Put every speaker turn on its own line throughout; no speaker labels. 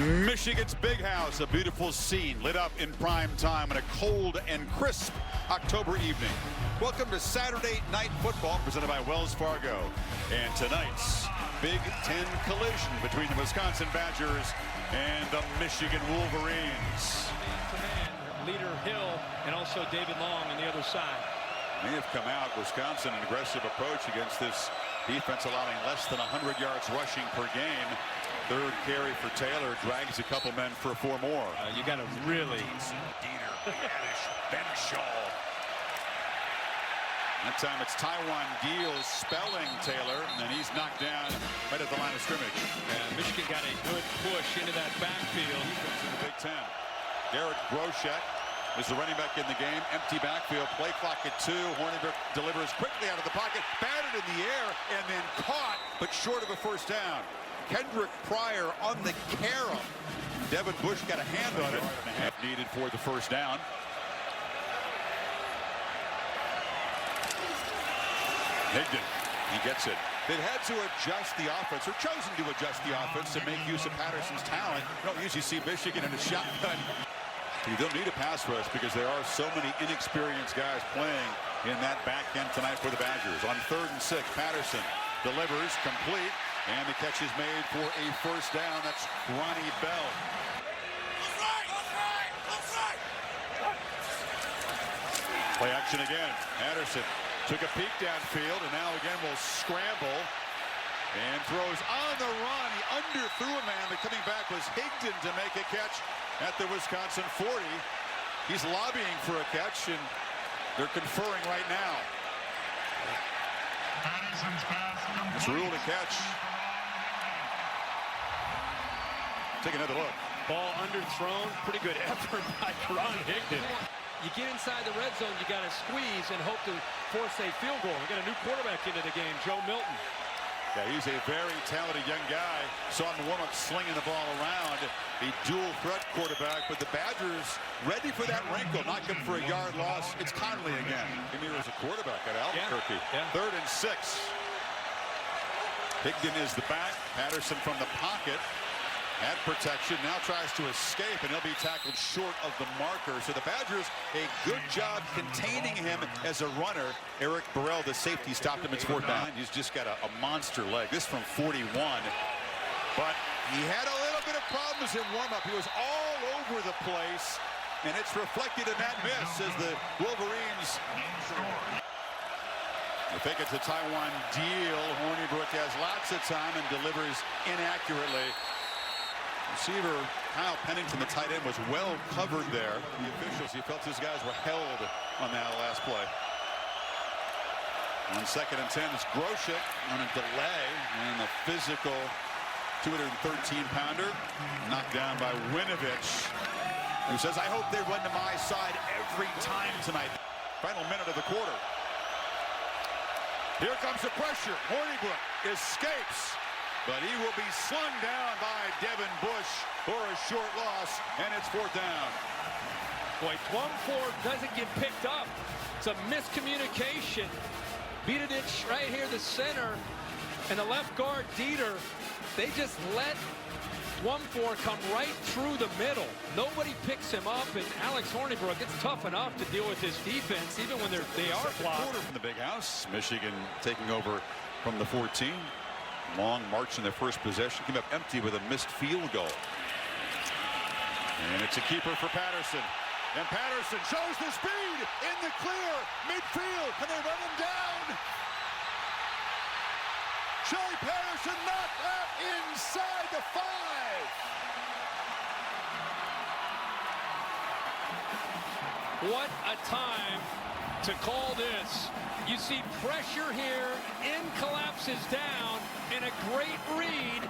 Michigan's Big House, a beautiful scene lit up in prime time on a cold and crisp October evening. Welcome to Saturday Night Football, presented by Wells Fargo. And tonight's Big Ten collision between the Wisconsin Badgers and the Michigan Wolverines.
Man-to-man, leader Hill and also David Long on the other side.
They have come out, Wisconsin, an aggressive approach against this defense, allowing less than 100 yards rushing per game. Third carry for Taylor, drags a couple men for 4 more.
You got to really.
Dieter, Yadish, Ben Shaw. That time it's Taiwan Deal spelling Taylor, and he's knocked down right at the line of scrimmage.
And Michigan got a good push into that backfield.
Defense in the Big Ten. Garrett Groshek is the running back in the game. Empty backfield, play clock at 2. Hornibrook delivers quickly out of the pocket, batted in the air, and then caught, but short of a first down. Kendrick Pryor on the carom. Devin Bush got a hand on it. And a half needed for the first down. Higdon, he gets it. They've had to adjust the offense, or chosen to adjust the offense to make use of Patterson's talent. You don't usually see Michigan in a shotgun. You don't need a pass rush because there are so many inexperienced guys playing in that back end tonight for the Badgers. On 3rd and 6, Patterson delivers, complete, and the catch is made for a first down. That's Ronnie Bell. Play action again. Patterson took a peek downfield, and now again will scramble and throws on the run. He underthrew a man, but coming back was Higdon to make a catch at the Wisconsin 40. He's lobbying for a catch, and they're conferring right now. It's ruled a catch. Take another look.
Ball underthrown. Pretty good effort by Ron Higdon. You get inside the red zone, you got to squeeze and hope to force a field goal. We got a new quarterback into the game, Joe Milton.
Yeah, he's a very talented young guy. Saw him in the warm-up slinging the ball around. A dual-threat quarterback, but the Badgers ready for that wrinkle. Not good for a yard loss. It's Conley again. Himir is a quarterback at Albuquerque.
Yeah.
3rd and 6. Higdon is the back. Patterson from the pocket. Had protection, now tries to escape, and he'll be tackled short of the marker. So the Badgers, a good job containing him as a runner. Eric Burrell, the safety, stopped him at 4th down. He's just got a monster leg. This from 41. But he had a little bit of problems in warm-up. He was all over the place, and it's reflected in that miss as the Wolverines. They think it's a Taiwan Deal. Hornibrook has lots of time and delivers inaccurately. Receiver Kyle Pennington, the tight end, was well covered there. The officials, he felt his guys were held on that last play. On 2nd and 10, it's Groshek on a delay, and the physical 213-pounder knocked down by Winovich, who says, I hope they run to my side every time tonight. Final minute of the quarter. Here comes the pressure. Hornibrook escapes, but he will be slung down by Devin Bush for a short loss, and it's 4th down.
Boy, Dwumfour doesn't get picked up. It's a miscommunication. Beatty right here, the center, and the left guard, Dieter. They just let Dwumfour come right through the middle. Nobody picks him up, and Alex Hornibrook, it's tough enough to deal with this defense, even when they are blocked.
Quarter from the Big House. Michigan taking over from the 14. Long march in their first possession, came up empty with a missed field goal. And it's a keeper for Patterson. And Patterson shows the speed in the clear midfield. Can they run him down? Shea Patterson knocked out inside the 5.
What a time to call this. You see pressure here, in collapses down, and a great read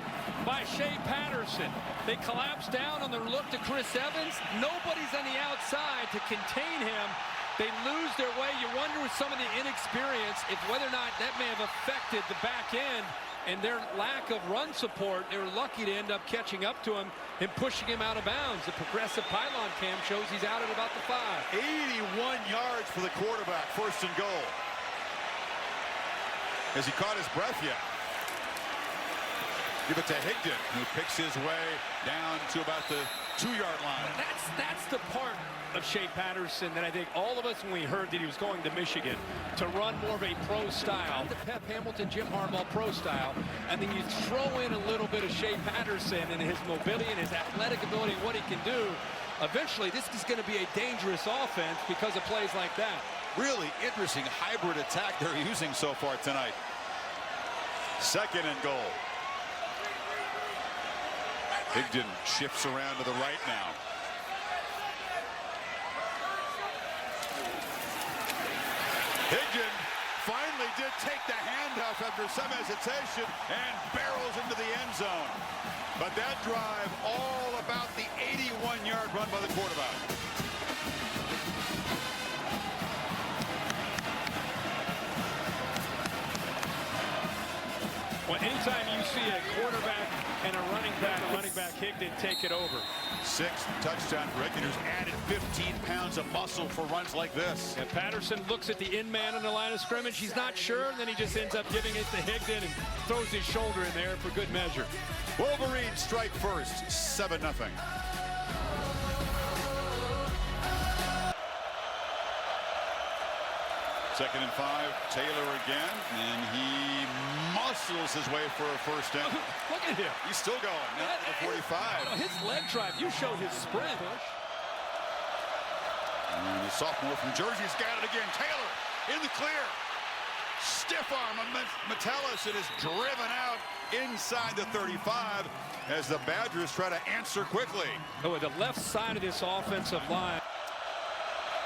by Shea Patterson. They collapse down on the look to Chris Evans. Nobody's on the outside to contain him. They lose their way. You wonder with some of the inexperience if whether or not that may have affected the back end and their lack of run support. They were lucky to end up catching up to him and pushing him out of bounds. The progressive pylon cam shows he's out at about the 5.
81 yards for the quarterback, 1st and goal. Has he caught his breath yet? Give it to Higdon, who picks his way down to about the 2-yard line.
That's the part of Shea Patterson that I think all of us, when we heard that he was going to Michigan, to run more of a pro style, the Pep Hamilton, Jim Harbaugh pro style, and then you throw in a little bit of Shea Patterson and his mobility and his athletic ability and what he can do. Eventually, this is going to be a dangerous offense because of plays like that.
Really interesting hybrid attack they're using so far tonight. 2nd and goal. Higdon shifts around to the right now. Higdon finally did take the handoff after some hesitation and barrels into the end zone. But that drive all about the 81-yard run by the quarterback.
Well, anytime you see a quarterback and a running back Higdon take it over.
6th touchdown for Higdon, who's added 15 pounds of muscle for runs like this.
And Patterson looks at the in man on the line of scrimmage. He's not sure, and then he just ends up giving it to Higdon and throws his shoulder in there for good measure.
Wolverines strike first, 7-0. Second and 5, Taylor again, and he muscles his way for a first down.
Look at him.
He's still going, not to the 45.
His leg drive, you showed his sprint.
And the sophomore from Jersey's got it again. Taylor in the clear. Stiff arm of Metellus, and is driven out inside the 35 as the Badgers try to answer quickly.
Oh, the left side of this offensive line.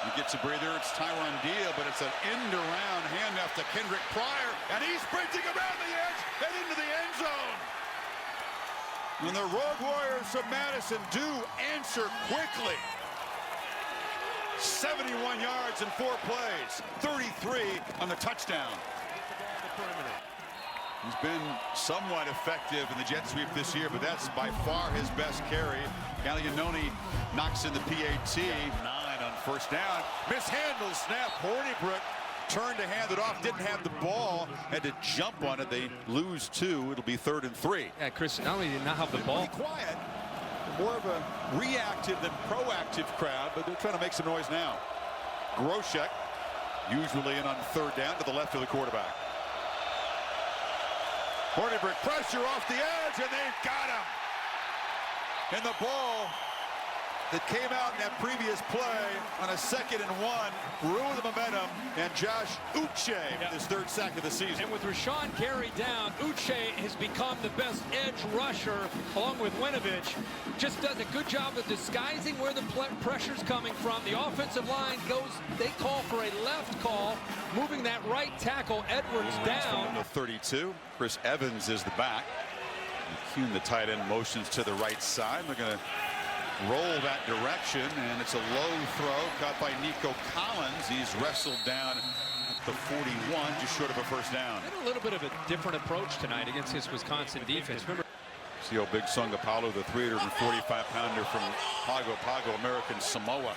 He gets a breather. It's Tyron Deal, but it's an end-around handoff to Kendrick Pryor, and he's sprinting around the edge and into the end zone. And the Road Warriors from Madison do answer quickly. 71 yards in 4 plays, 33 on the touchdown. He's been somewhat effective in the jet sweep this year, but that's by far his best carry. Gallianoni knocks in the PAT. 9 on first down. Mishandled snap. Hornibrook turned to hand it off. Didn't have the ball. Had to jump on it. They lose 2. It'll be 3rd and 3.
Yeah, Chris, not only did not have the ball.
Pretty quiet. More of a reactive than proactive crowd, but they're trying to make some noise now. Groshek usually in on 3rd down to the left of the quarterback. Hornibrook pressure off the edge, and they've got him. And the ball that came out in that previous play on a 2nd and 1 ruined the momentum, and Josh Uche with his 3rd sack of the season.
And with Rashawn Gary down, Uche has become the best edge rusher along with Winovich. Just does a good job of disguising where the pressure's coming from. The offensive line goes, they call for a left call, moving that right tackle, Edwards down.
From the 32, Chris Evans is the back. McCune, the tight end, motions to the right side. They're going to roll that direction, and it's a low throw caught by Nico Collins. He's wrestled down at the 41, just short of a first down.
Had a little bit of a different approach tonight against his Wisconsin defense. Remember,
see how Big Songa Paulo, the 345-pounder from Pago, American Samoa.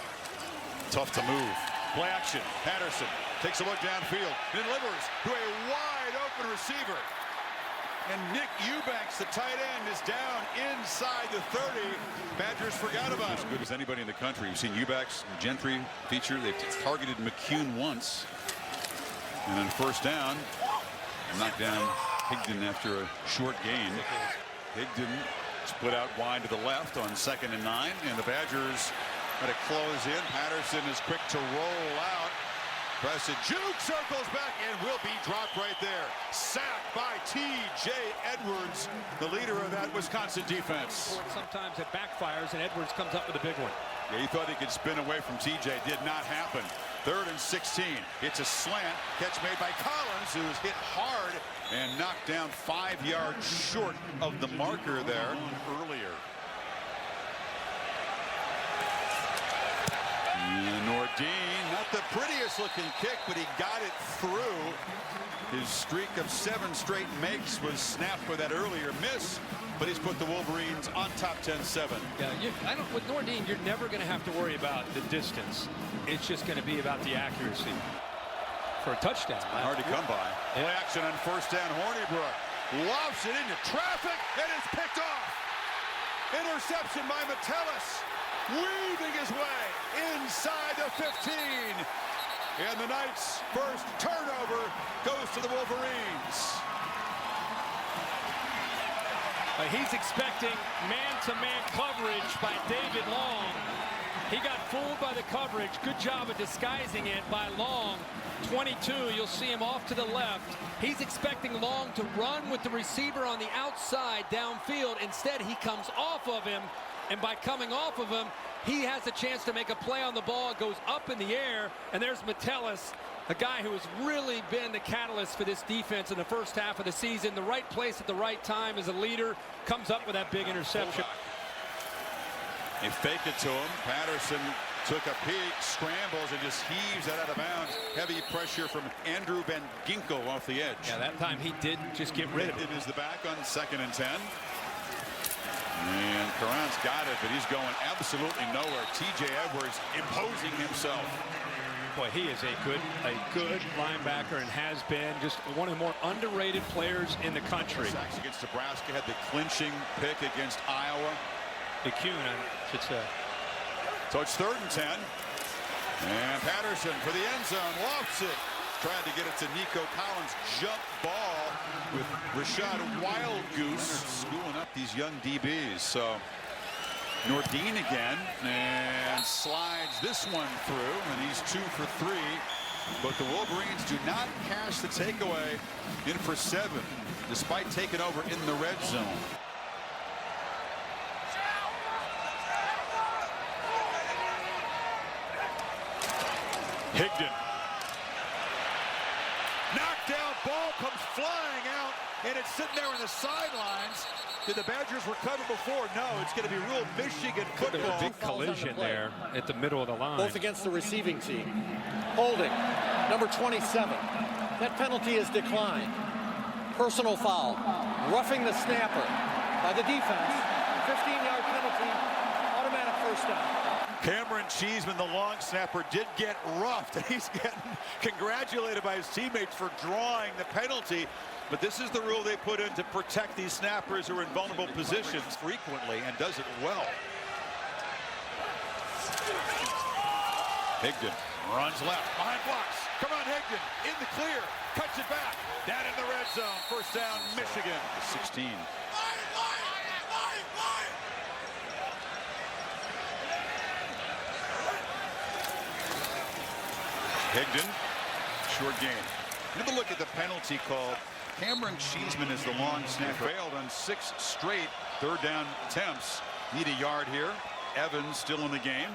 Tough to move. Play action. Patterson takes a look downfield and delivers to a wide open receiver. And Nick Eubanks, the tight end, is down inside the 30. Badgers forgot about him. As good as anybody in the country. You've seen Eubanks, Gentry feature. They've targeted McCune once. And on first down, knocked down Higdon after a short gain. Higdon split out wide to the left on 2nd and 9. And the Badgers got to close in. Patterson is quick to roll out. Preston Juke circles back and will be dropped right there. Sacked by T.J. Edwards, the leader of that Wisconsin defense.
sometimes it backfires and Edwards comes up with a big one.
Yeah, he thought he could spin away from T.J. Did not happen. 3rd and 16. It's a slant. Catch made by Collins, who was hit hard and knocked down 5 yards short of the marker there earlier. Nordine, not the prettiest looking kick, but he got it through. His streak of 7 straight makes was snapped with that earlier miss, but he's put the Wolverines on top 10-7.
Yeah, with Nordine, you're never going to have to worry about the distance. It's just going to be about the accuracy for a touchdown.
Hard to come by. Play action on first down. Hornibrook lofts it into traffic, and it's picked off. Interception by Metellus, weaving his way inside the 15. And the Knights' first turnover goes to the Wolverines.
He's expecting man-to-man coverage by David Long. He got fooled by the coverage. Good job of disguising it by Long. 22, you'll see him off to the left. He's expecting Long to run with the receiver on the outside downfield. Instead, he comes off of him, and by coming off of him, he has a chance to make a play on the ball. It goes up in the air, and there's Metellus, a guy who has really been the catalyst for this defense in the first half of the season. The right place at the right time as a leader, comes up with that big interception.
They fake it to him. Patterson took a peek, scrambles, and just heaves that out of bounds. Heavy pressure from Andrew Van Ginkel off the edge.
Yeah, that time he did just get rid of it.
It is the back on 2nd and 10. And Karan's got it, but he's going absolutely nowhere. T.J. Edwards imposing himself.
Boy, he is a good linebacker and has been just one of the more underrated players in the country.
Sacks against Nebraska, had the clinching pick against Iowa.
McCune, I should say.
So it's 3rd and 10. And Patterson for the end zone, lofts it. Trying to get it to Nico Collins. Jump ball with Rashad Wildgoose schooling up these young DBs. So Nordine again, and slides this one through, and he's 2 for 3. But the Wolverines do not cash the takeaway in for 7, despite taking over in the red zone. Higdon. Knocked down, ball comes flying out, and it's sitting there on the sidelines. Did the Badgers recover before? No, it's going to be real Michigan football.
There's a big collision there at the middle of the line.
Both against the receiving team. Holding, number 27. That penalty is declined. Personal foul. Roughing the snapper by the defense. 15-yard penalty. Automatic first down.
Cameron Cheeseman, the long snapper, did get roughed. He's getting congratulated by his teammates for drawing the penalty. But this is the rule they put in to protect these snappers who are in vulnerable positions frequently, and does it well. Higdon runs left, behind blocks. Come on, Higdon, in the clear, cuts it back. Down in the red zone, first down, Michigan. 16. Higdon, short game. Have a look at the penalty call. Cameron Cheeseman is the long snapper. Failed on 6 straight 3rd down attempts. Need a yard here. Evans still in the game.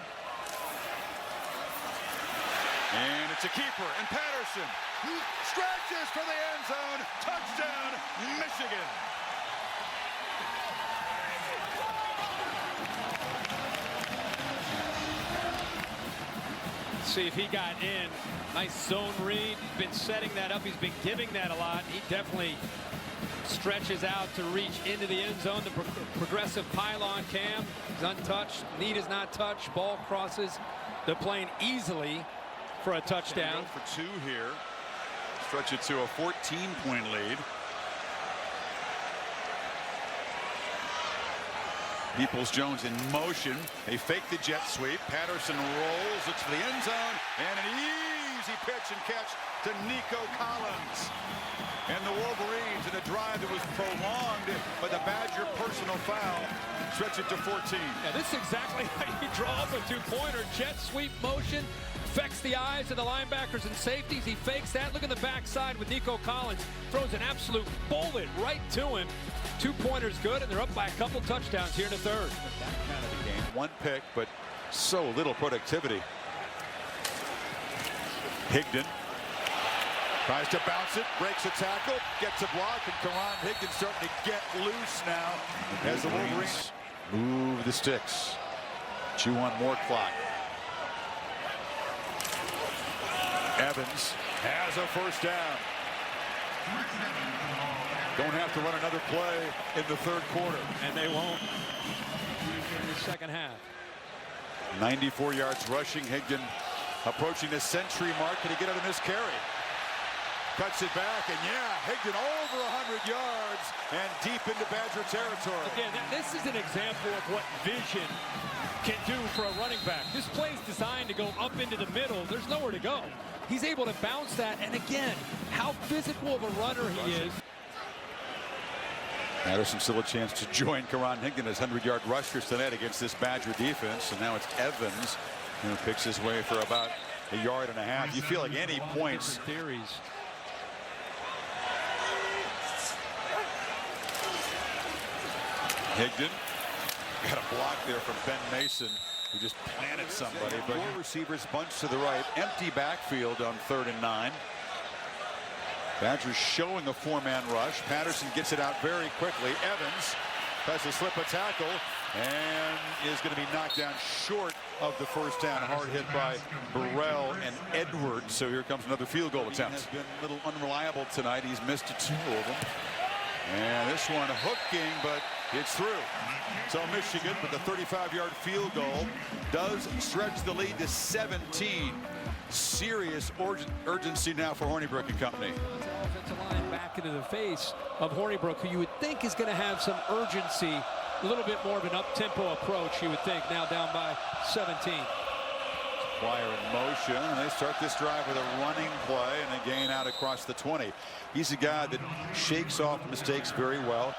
And it's a keeper. And Patterson stretches for the end zone. Touchdown, Michigan.
See if he got in. Nice zone read. He's been setting that up. He's been giving that a lot. He definitely stretches out to reach into the end zone. The progressive pylon cam is untouched. Knee is not touched. Ball crosses. They're playing easily for a touchdown.
For 2 here. Stretch it to a 14-point lead. Peoples-Jones in motion. They fake the jet sweep. Patterson rolls. Looks for the end zone. And an easy pitch and catch to Nico Collins. And the Wolverines, in a drive that was prolonged by the Badger personal foul, stretch it to 14.
Yeah, this is exactly how you draw up a 2-pointer. Jet sweep motion. Affects the eyes of the linebackers and safeties. He fakes that. Look at the backside with Nico Collins. Throws an absolute bullet right to him. 2-pointers good, and they're up by a couple touchdowns here in the 3rd.
That kind of a game. 1 pick, but so little productivity. Higdon tries to bounce it, breaks a tackle, gets a block, and Karan Higdon starting to get loose now as the Wolverines move the sticks. Chew on more clock. Evans has a first down. Don't have to run another play in the 3rd quarter.
And they won't in the second half.
94 yards rushing. Higdon approaching the century mark. Can he get out of this carry? Cuts it back, and yeah, Higdon over 100 yards and deep into Badger territory.
Again, this is an example of what vision can do for a running back. This play is designed to go up into the middle. There's nowhere to go. He's able to bounce that, and again, how physical of a runner he is.
Patterson still a chance to join Karan Higdon as 100-yard rushers tonight against this Badger defense, and now it's Evans who picks his way for about a yard and a half. You feel like any points.
Theories.
Higdon got a block there from Ben Mason, who just planted somebody. But four receivers bunched to the right. Empty backfield on 3rd and 9. Badgers showing a 4-man rush. Patterson gets it out very quickly. Evans tries to slip a tackle and is going to be knocked down short of the first down. Hard hit by Burrell and Edwards. So here comes another field goal attempt. He has been a little unreliable tonight. He's missed 2 of them. And this one hooking, but it's through. So Michigan with the 35-yard field goal does stretch the lead to 17. Serious urgency now for Hornibrook and company.
Offensive line back into the face of Hornibrook, who you would think is going to have some urgency, a little bit more of an up-tempo approach, you would think, now down by 17.
Wire in motion, and they start this drive with a running play and a gain out across the 20. He's a guy that shakes off mistakes very well.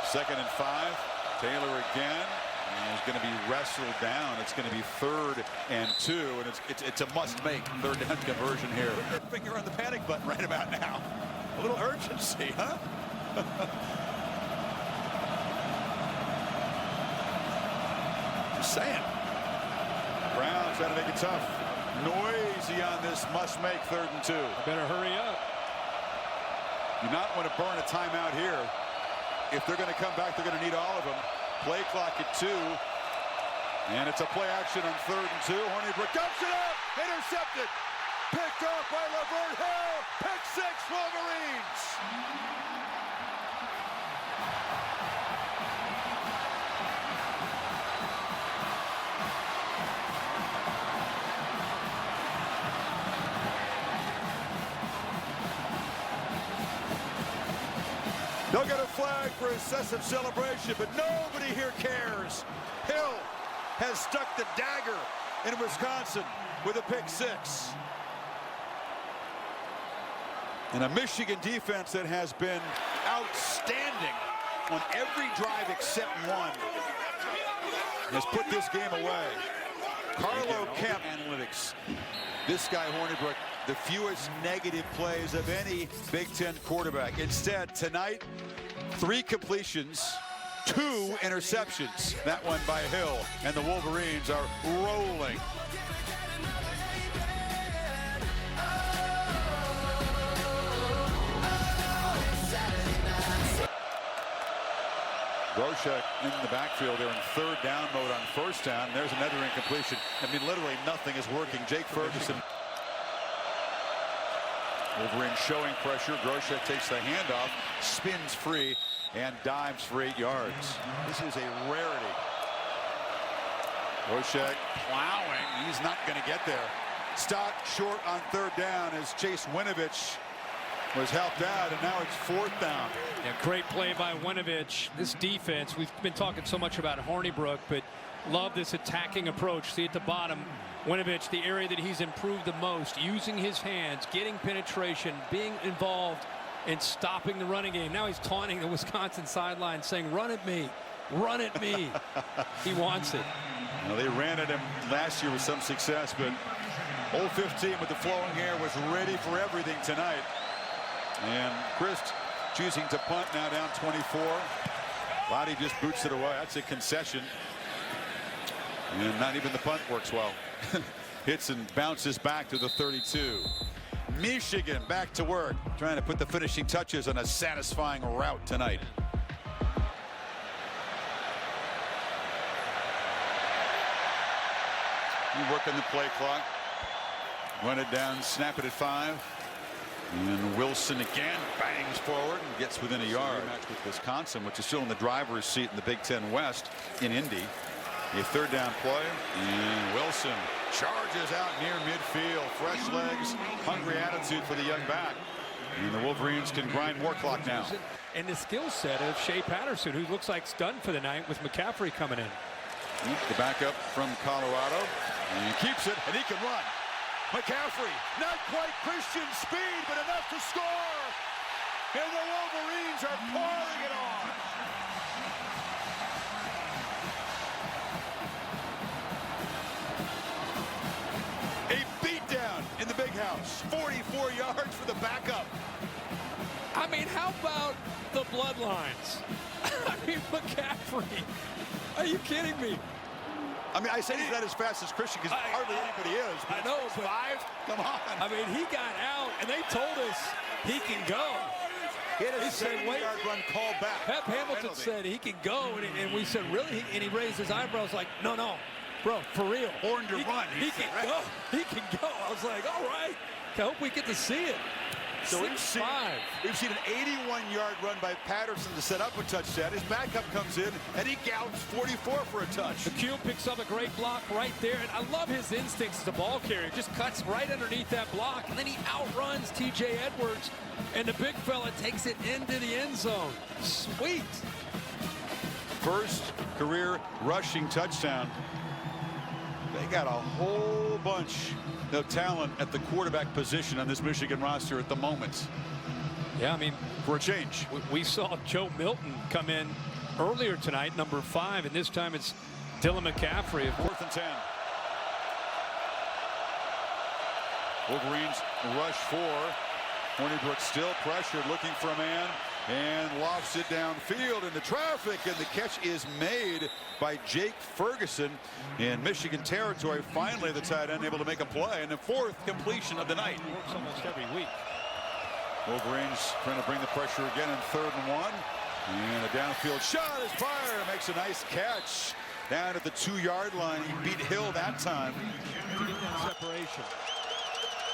2nd and 5. Taylor again. And he's going to be wrestled down. It's going to be 3rd and 2, and it's a must-make 3rd down conversion here. Finger on the panic button right about now. A little urgency, huh? Just saying. Brown's trying to make it tough. Noisy on this must-make 3rd and 2.
Better hurry up.
You not want to burn a timeout here. If they're going to come back, they're going to need all of them. Play clock at 2. And it's a play action on 3rd and 2. Hornibrook dumps it up. Intercepted. Picked off by Laverne Hill. Pick 6, Wolverines. They'll get a flag for excessive celebration, but nobody here cares. Hill has stuck the dagger in Wisconsin with a pick 6. And a Michigan defense that has been outstanding on every drive except one has put this game away. Carlo Kemp analytics. This guy, Hornibrook, the fewest negative plays of any Big Ten quarterback. Instead, tonight, 3 completions, 2 interceptions. That one by Hill, and the Wolverines are rolling. Groshek in the backfield there in 3rd down mode on 1st down. There's another incompletion. I mean, literally nothing is working. Jake Ferguson. Wolverine showing pressure. Groshek takes the handoff, spins free, and dives for 8 yards. This is a rarity. Groshek plowing. He's not going to get there. Stopped short on 3rd down as Chase Winovich was helped out, and now it's 4th down.
Yeah, great play by Winovich. This defense, we've been talking so much about Hornibrook, but love this attacking approach. See at the bottom, Winovich, the area that he's improved the most, using his hands, getting penetration, being involved in stopping the running game. Now he's taunting the Wisconsin sideline, saying, "Run at me, run at me." He wants it.
Well, they ran at him last year with some success, but old 15 with the flowing hair was ready for everything tonight. And Christ choosing to punt, now down 24. Lottie just boots it away. That's a concession. And not even the punt works well. Hits and bounces back to the 32. Michigan back to work, trying to put the finishing touches on a satisfying rout tonight. You work on the play clock. Run it down, snap it at 5. And Wilson again bangs forward and gets within a yard. Match with Wisconsin, which is still in the driver's seat in the Big Ten West in Indy. A third down play, and Wilson charges out near midfield. Fresh legs, hungry attitude for the young back. And the Wolverines can grind more clock now.
And the skill set of Shea Patterson, who looks like stunned for the night with McCaffrey coming in.
The backup from Colorado. And he keeps it, and he can run. McCaffrey, not quite Christian speed, but enough to score. And the Wolverines are pouring it on. A beatdown in the big house. 44 yards for the backup.
I mean, how about the bloodlines? I mean, McCaffrey. Are you kidding me?
I mean, I say he's not as fast as Christian because hardly anybody is.
I know, but
5? Come on.
I mean, he got out, and they told us he can go.
He had a 70-yard run called back.
Pep Hamilton said he can go, and we said, really? And he raised his eyebrows like, no, bro, for real.
Born to run.
He can go. He can go. I was like, all right. I hope we get to see it.
So we've seen an 81-yard run by Patterson to set up a touchdown. His backup comes in, and he gallops 44 for a touch.
McCune picks up a great block right there, and I love his instincts as a ball carrier. Just cuts right underneath that block, and then he outruns T.J. Edwards, and the big fella takes it into the end zone. Sweet.
First career rushing touchdown. They got a whole bunch of talent at the quarterback position on this Michigan roster at the moment.
Yeah, I mean,
for a change.
We saw Joe Milton come in earlier tonight, number 5, and this time it's Dylan McCaffrey.
4th and 10. Wolverines rush 4. Hornibrook still pressured, looking for a man, and lofts it downfield into traffic, and the catch is made by Jake Ferguson in Michigan territory. Finally, the tight end able to make a play, and the 4th completion of the night.
Works almost every week.
Wolverines trying to bring the pressure again in 3rd and 1, and a downfield shot is fired. Makes a nice catch down at the 2-yard line. He beat Hill that time.
Separation.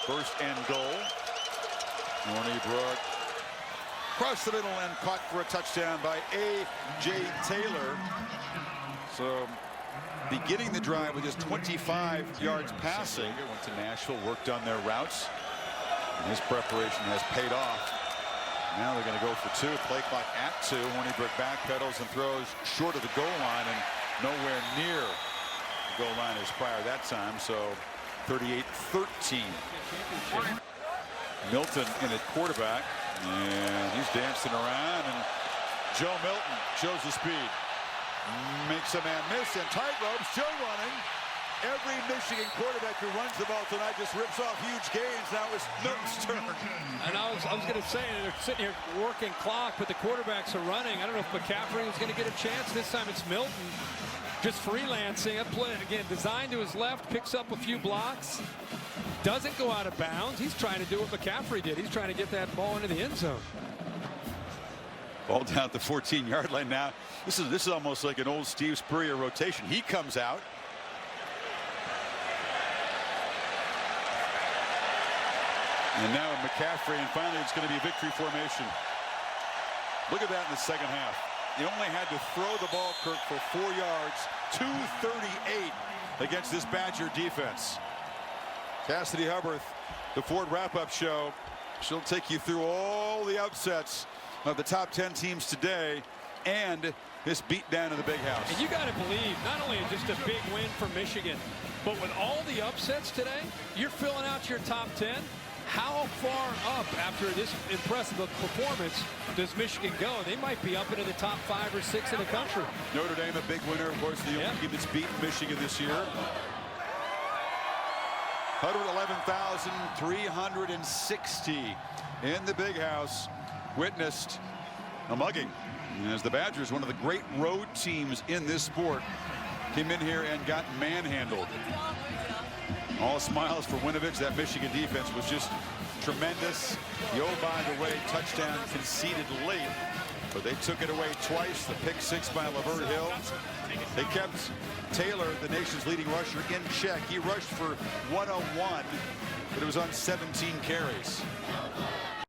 1st and goal. Hornibrook across the middle and caught for a touchdown by A.J. Taylor. So beginning the drive with just 25 yards passing. Went to Nashville, worked on their routes. And his preparation has paid off. Now they're going to go for 2. Play clock at 2. Hornibrook backpedals and throws short of the goal line and nowhere near the goal line as prior that time. So 38-13. Milton in at quarterback, and he's dancing around, and Joe Milton shows the speed. Makes a man miss, and tightrope still running. Every Michigan quarterback who runs the ball tonight just rips off huge gains. Now it's Milton's turn.
And I was going to say, they're sitting here working clock, but the quarterbacks are running. I don't know if McCaffrey was going to get a chance. This time it's Milton just freelancing. A play, again, designed to his left, picks up a few blocks. Doesn't go out of bounds. He's trying to do what McCaffrey did. He's trying to get that ball into the end zone.
Ball down at the 14-yard line now. This is almost like an old Steve Spurrier rotation. He comes out. And now McCaffrey, and finally it's going to be victory formation. Look at that in the second half. He only had to throw the ball, Kirk, for 4 yards. 238 against this Badger defense. Cassidy Hubbard, the Ford wrap-up show. She'll take you through all the upsets of the top 10 teams today and this beatdown in the big house.
And you got to believe, not only just a big win for Michigan, but with all the upsets today, you're filling out your top 10. How far up after this impressive performance does Michigan go? They might be up into the top 5 or 6 in the country.
Notre Dame, a big winner, of course, the only team that's beaten Michigan this year. 111,360 in the big house witnessed a mugging as the Badgers, one of the great road teams in this sport, came in here and got manhandled. All smiles for Winovich. That Michigan defense was just tremendous. The by the way touchdown conceded late, but they took it away twice. The pick 6 by Lavert Hill. They kept Taylor, the nation's leading rusher, in check. He rushed for 101, but it was on 17 carries.